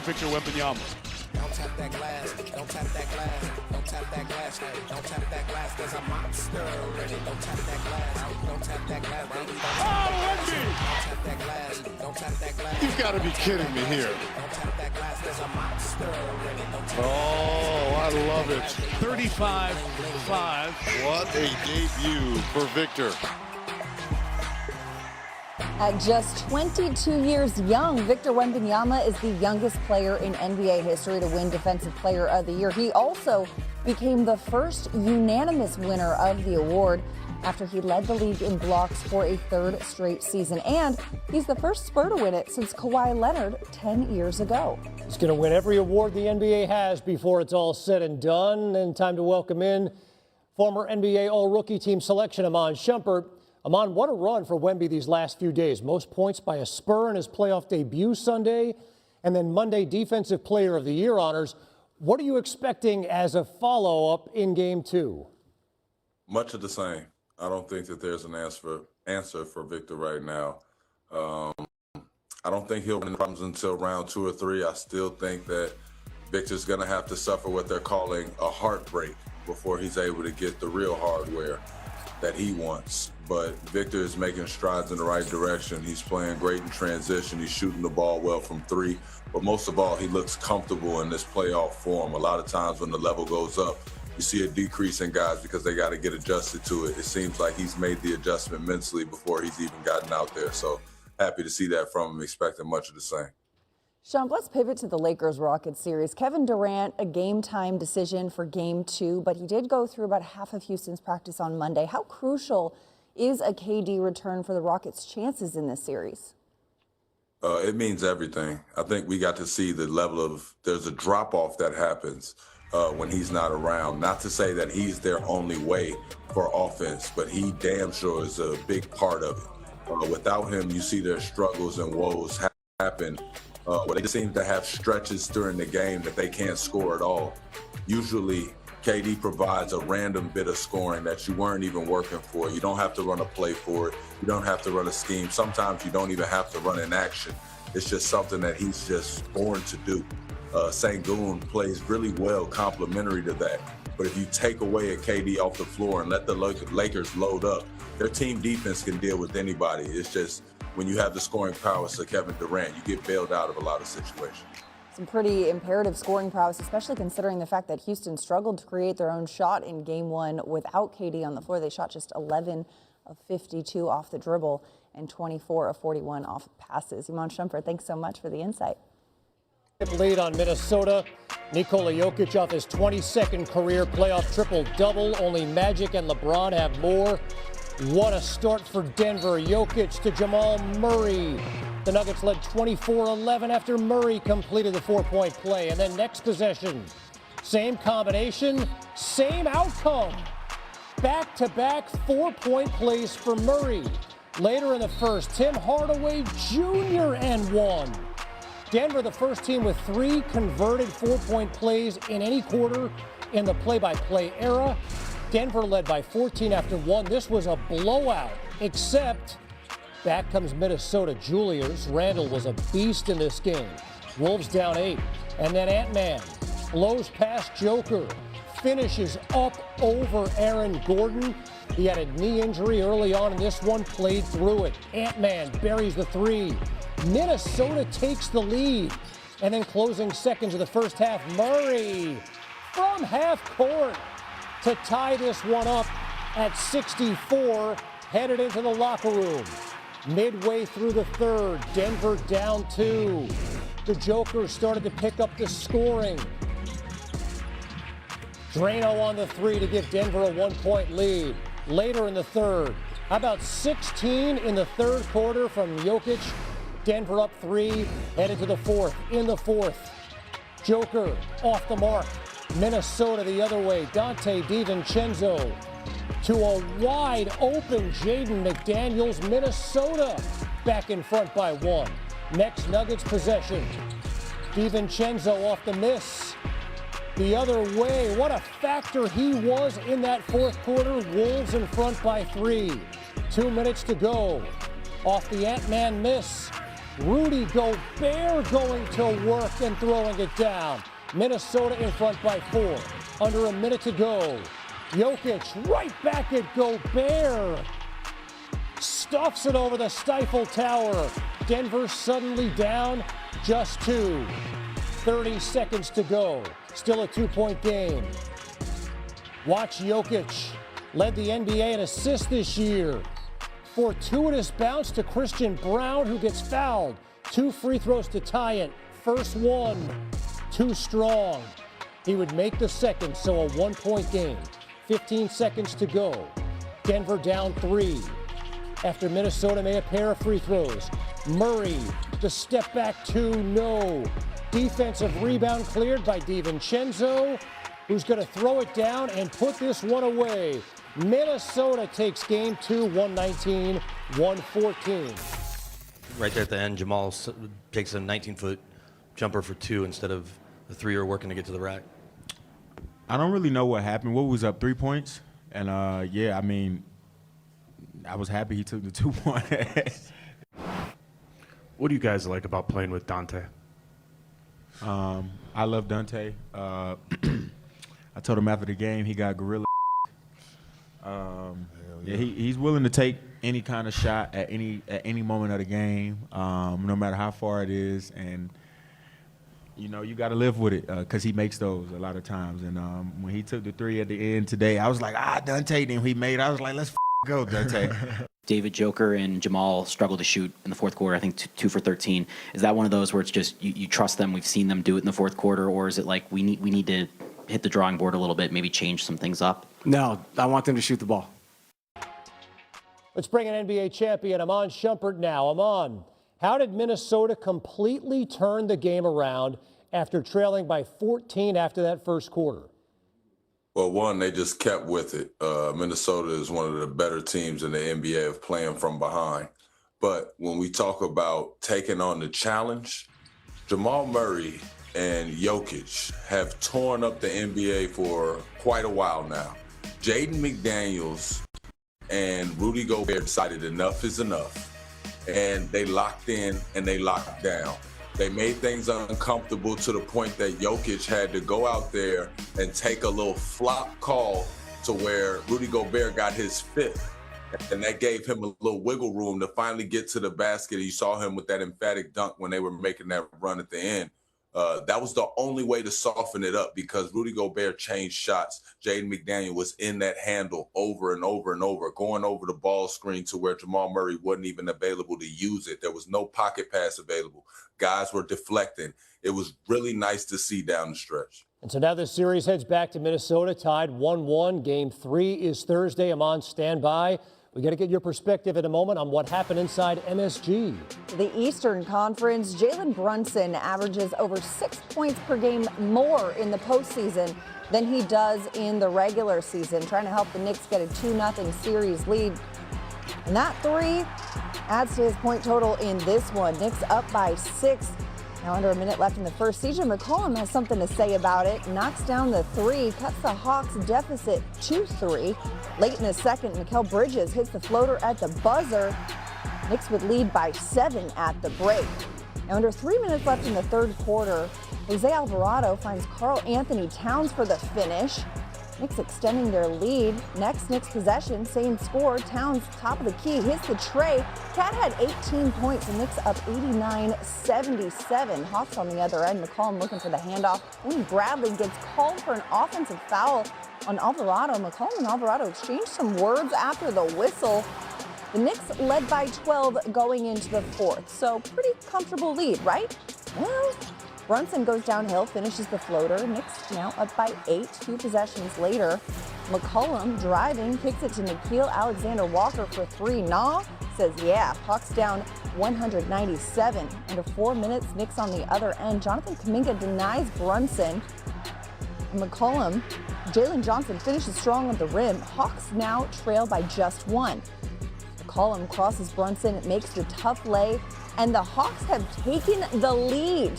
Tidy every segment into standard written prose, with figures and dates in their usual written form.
with Victor Wembanyama. Don't tap that glass, don't tap that glass, don't tap that glass, hey, don't tap that glass, there's a monster already. Don't tap that glass, don't tap that glass, baby. Don't tap that glass, don't tap that glass. You've got to be kidding me here. Don't tap that glass, there's a monster already. Oh, I love it. 35-5. What a debut for Victor. At just 22 years young, Victor Wembanyama is the youngest player in NBA history to win Defensive Player of the Year. He also became the first unanimous winner of the award after he led the league in blocks for a third straight season. And he's the first Spur to win it since Kawhi Leonard 10 years ago. He's going to win every award the NBA has before it's all said and done. And time to welcome in former NBA All-Rookie Team selection Iman Shumpert. Iman, what a run for Wemby these last few days. Most points by a Spur in his playoff debut Sunday, and then Monday Defensive Player of the Year honors. What are you expecting as a follow-up in Game 2? Much of the same. I don't think that there's an answer for Victor right now. I don't think he'll win problems until round 2 or 3. I still think that Victor's going to have to suffer what they're calling a heartbreak before he's able to get the real hardware that he wants. But Victor is making strides in the right direction. He's playing great in transition. He's shooting the ball well from 3. But most of all, he looks comfortable in this playoff form. A lot of times when the level goes up, you see a decrease in guys because they got to get adjusted to it. It seems like he's made the adjustment mentally before he's even gotten out there. So happy to see that from him, expecting much of the same. Sean, let's pivot to the Lakers-Rockets series. Kevin Durant, a game-time decision for Game 2, but he did go through about half of Houston's practice on Monday. How crucial is a KD return for the Rockets' chances in this series? It means everything. I think we got to see the level of, there's a drop-off that happens when he's not around. Not to say that he's their only way for offense, but he damn sure is a big part of it. Without him, you see their struggles and woes happen. Where they seem to have stretches during the game that they can't score at all. Usually, KD provides a random bit of scoring that you weren't even working for. You don't have to run a play for it. You don't have to run a scheme. Sometimes you don't even have to run an action. It's just something that he's just born to do. Sengun plays really well complementary to that. But if you take away a KD off the floor and let the Lakers load up, their team defense can deal with anybody. It's just when you have the scoring prowess of Kevin Durant, you get bailed out of a lot of situations. Some pretty imperative scoring prowess, especially considering the fact that Houston struggled to create their own shot in Game 1 without KD on the floor. They shot just 11 of 52 off the dribble and 24 of 41 off passes. Iman Shumpert, thanks so much for the insight. Lead on Minnesota. Nikola Jokic off his 22nd career playoff triple-double. Only Magic and LeBron have more. What a start for Denver. Jokic to Jamal Murray. The Nuggets led 24-11 after Murray completed the 4-point play. And then next possession, same combination, same outcome. Back-to-back 4-point plays for Murray. Later in the first, Tim Hardaway Jr. and 1. Denver, the first team with 3 converted 4-point plays in any quarter in the play-by-play era. Denver led by 14 after 1. This was a blowout, except back comes Minnesota. Julius Randle was a beast in this game. Wolves down 8. And then Ant-Man blows past Joker, finishes up over Aaron Gordon. He had a knee injury early on in this one, played through it. Ant-Man buries the 3. Minnesota takes the lead. And then closing seconds of the first half, Murray from half court to tie this one up at 64, headed into the locker room. Midway through the third, Denver down 2. The Joker started to pick up the scoring. Drano on the 3 to give Denver a 1-point lead. Later in the third, how about 16 in the third quarter from Jokic? Denver up 3, headed to the fourth. In the fourth, Joker off the mark. Minnesota the other way. Dante DiVincenzo to a wide open Jaden McDaniels. Minnesota back in front by 1. Next Nuggets possession. DiVincenzo off the miss. The other way. What a factor he was in that fourth quarter. Wolves in front by 3. 2 minutes to go. Off the Ant-Man miss. Rudy Gobert going to work and throwing it down. Minnesota in front by 4. Under a minute to go. Jokic right back at Gobert. Stuffs it over the Stifle Tower. Denver suddenly down just 2. 30 seconds to go. Still a 2-point game. Watch Jokic. Led the NBA in assists this year. Fortuitous bounce to Christian Brown, who gets fouled. 2 free throws to tie it. First one, too strong. He would make the second, so a 1-point game. 15 seconds to go. Denver down 3. After Minnesota made a pair of free throws. Murray, the step back 2, no. Defensive rebound cleared by DiVincenzo, who's going to throw it down and put this one away. Minnesota takes game 2, 119-114. Right there at the end, Jamal takes a 19-foot jumper for 2 instead of the 3 you're working to get to the rack. I don't really know what happened. What was up, 3 points? And, yeah, I mean, I was happy he took the 2-point. What do you guys like about playing with Dante? I love Dante. I told him after the game he got gorilla. Yeah, he's willing to take any kind of shot at any moment of the game, no matter how far it is, and you know you got to live with it because he makes those a lot of times. And when he took the 3 at the end today, I was like, Dante. Then he made. I was like, let's go, Dante. David, Joker, and Jamal struggled to shoot in the fourth quarter. I think 2 for 13. Is that one of those where it's just you trust them? We've seen them do it in the fourth quarter, or is it like we need to hit the drawing board a little bit, maybe change some things up? No, I want them to shoot the ball. Let's bring an NBA champion, Amon Shumpert, now. Amon, how did Minnesota completely turn the game around after trailing by 14 after that first quarter? Well, one, they just kept with it. Minnesota is one of the better teams in the NBA of playing from behind. But when we talk about taking on the challenge, Jamal Murray and Jokic have torn up the NBA for quite a while now. Jaden McDaniels and Rudy Gobert decided enough is enough. And they locked in and they locked down. They made things uncomfortable to the point that Jokic had to go out there and take a little flop call to where Rudy Gobert got his 5th. And that gave him a little wiggle room to finally get to the basket. You saw him with that emphatic dunk when they were making that run at the end. That was the only way to soften it up because Rudy Gobert changed shots. Jaden McDaniel was in that handle over and over and over, going over the ball screen to where Jamal Murray wasn't even available to use it. There was no pocket pass available. Guys were deflecting. It was really nice to see down the stretch. And so now the series heads back to Minnesota, tied 1-1. Game 3 is Thursday. Amon, stand by. We got to get your perspective in a moment on what happened inside MSG. The Eastern Conference, Jalen Brunson averages over 6 points per game more in the postseason than he does in the regular season, trying to help the Knicks get a 2-0 series lead. And that 3 adds to his point total in this one. Knicks up by 6. Now under a minute left in the first. CJ McCollum has something to say about it. Knocks down the 3, cuts the Hawks deficit to 3. Late in the second, Mikal Bridges hits the floater at the buzzer. Knicks would lead by 7 at the break. Now under 3 minutes left in the third quarter, Jose Alvarado finds Karl Anthony Towns for the finish. Knicks extending their lead. Next Knicks possession, same score. Towns top of the key, hits the tray. Cat had 18 points and Knicks up 89-77. Hawks on the other end. McCollum looking for the handoff. When Bradley gets called for an offensive foul on Alvarado, McCollum and Alvarado exchanged some words after the whistle. The Knicks led by 12 going into the fourth. So pretty comfortable lead, right? Well, Brunson goes downhill, finishes the floater. Knicks now up by 8, 2 possessions later. McCollum driving, kicks it to Nickeil Alexander-Walker for 3. Nah says, yeah. Hawks down 197. Under 4 minutes, Knicks on the other end. Jonathan Kuminga denies Brunson. And McCollum, Jalen Johnson finishes strong on the rim. Hawks now trail by just 1. McCollum crosses Brunson, makes the tough lay, and the Hawks have taken the lead.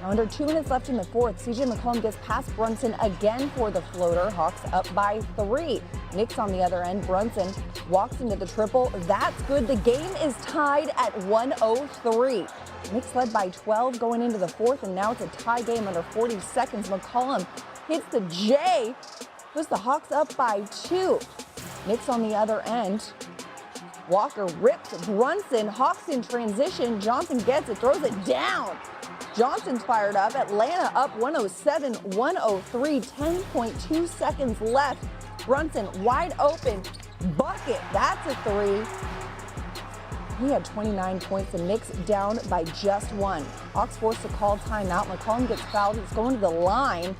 Now under 2 minutes left in the fourth, CJ McCollum gets past Brunson again for the floater. Hawks up by 3. Knicks on the other end. Brunson walks into the triple. That's good. The game is tied at 103. Knicks led by 12 going into the fourth, and now it's a tie game under 40 seconds. McCollum hits the J, puts the Hawks up by 2. Knicks on the other end. Walker rips Brunson. Hawks in transition. Johnson gets it, throws it down. Johnson's fired up. Atlanta up 107-103. 10.2 seconds left. Brunson wide open. Bucket. That's a 3. He had 29 points. The Knicks down by just 1. Hawks forced to call timeout. McCollum gets fouled. He's going to the line.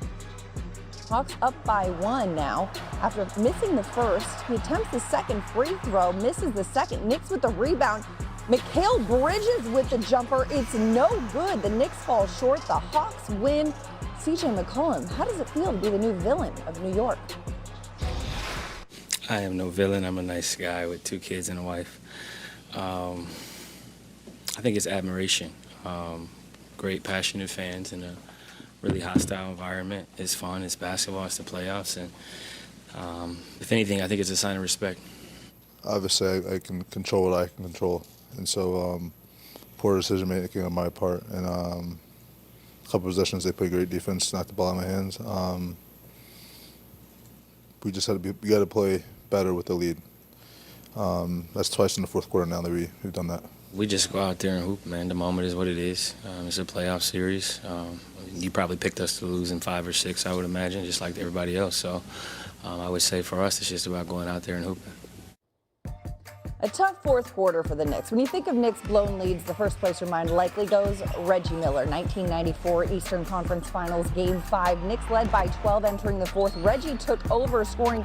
Hawks up by 1 now. After missing the first, he attempts the second free throw, misses the second. Knicks with the rebound. Mikal Bridges with the jumper. It's no good. The Knicks fall short. The Hawks win. CJ McCollum, how does it feel to be the new villain of New York? I am no villain. I'm a nice guy with 2 kids and a wife. I think it's admiration. Great, passionate fans in a really hostile environment. It's fun. It's basketball. It's the playoffs. And if anything, I think it's a sign of respect. Obviously, I can control what I can control. And so poor decision making on my part. And a couple possessions, they played great defense, knocked the ball out of my hands. We just had to we got to play better with the lead. That's twice in the fourth quarter now that we've done that. We just go out there and hoop, man. The moment is what it is. It's a playoff series. You probably picked us to lose in 5 or 6, I would imagine, just like everybody else. So I would say for us, it's just about going out there and hooping. A tough fourth quarter for the Knicks. When you think of Knicks blown leads, the first place your mind likely goes Reggie Miller. 1994 Eastern Conference Finals, Game 5. Knicks led by 12 entering the fourth. Reggie took over, scoring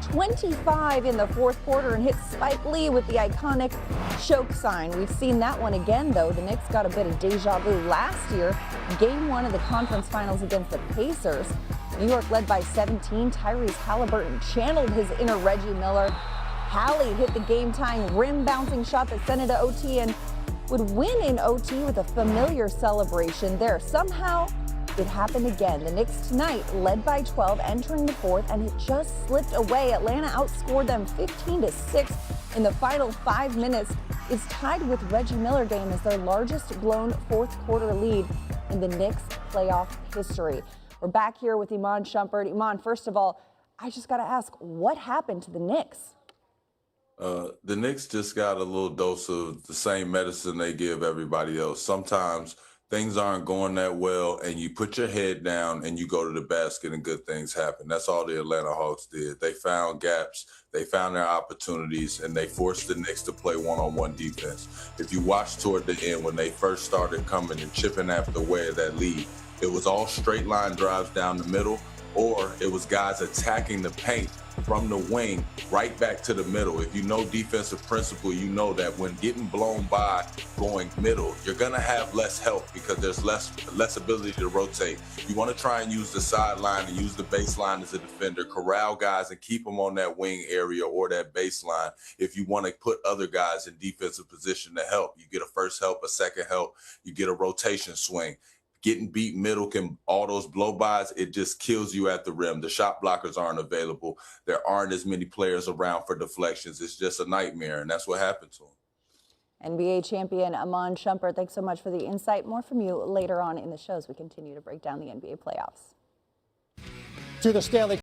25 in the fourth quarter and hit Spike Lee with the iconic choke sign. We've seen that one again, though. The Knicks got a bit of deja vu last year. Game 1 of the conference finals against the Pacers. New York led by 17. Tyrese Halliburton channeled his inner Reggie Miller. Hallie hit the game-tying rim-bouncing shot that sent it to OT and would win in OT with a familiar celebration there. Somehow, it happened again. The Knicks tonight led by 12 entering the fourth, and it just slipped away. Atlanta outscored them 15-6 in the final 5 minutes. It's tied with Reggie Miller game as their largest blown fourth quarter lead in the Knicks playoff history. We're back here with Iman Shumpert. Iman, first of all, I just got to ask, what happened to the Knicks? The Knicks just got a little dose of the same medicine they give everybody else. Sometimes things aren't going that well, and you put your head down and you go to the basket and good things happen. That's all the Atlanta Hawks did. They found gaps, they found their opportunities, and they forced the Knicks to play one-on-one defense. If you watch toward the end, when they first started coming and chipping after the way of that lead, it was all straight line drives down the middle, or it was guys attacking the paint from the wing right back to the middle. If you know defensive principle, you know that when getting blown by going middle, you're going to have less help because there's less ability to rotate. You want to try and use the sideline and use the baseline as a defender, corral guys and keep them on that wing area or that baseline. If you want to put other guys in defensive position to help, you get a first help, a second help, you get a rotation swing. Getting beat middle can all those blow-bys, it just kills you at the rim. The shot blockers aren't available. There aren't as many players around for deflections. It's just a nightmare, and that's what happened to him. NBA champion Iman Shumpert, thanks so much for the insight. More from you later on in the show as we continue to break down the NBA playoffs. To the Stanley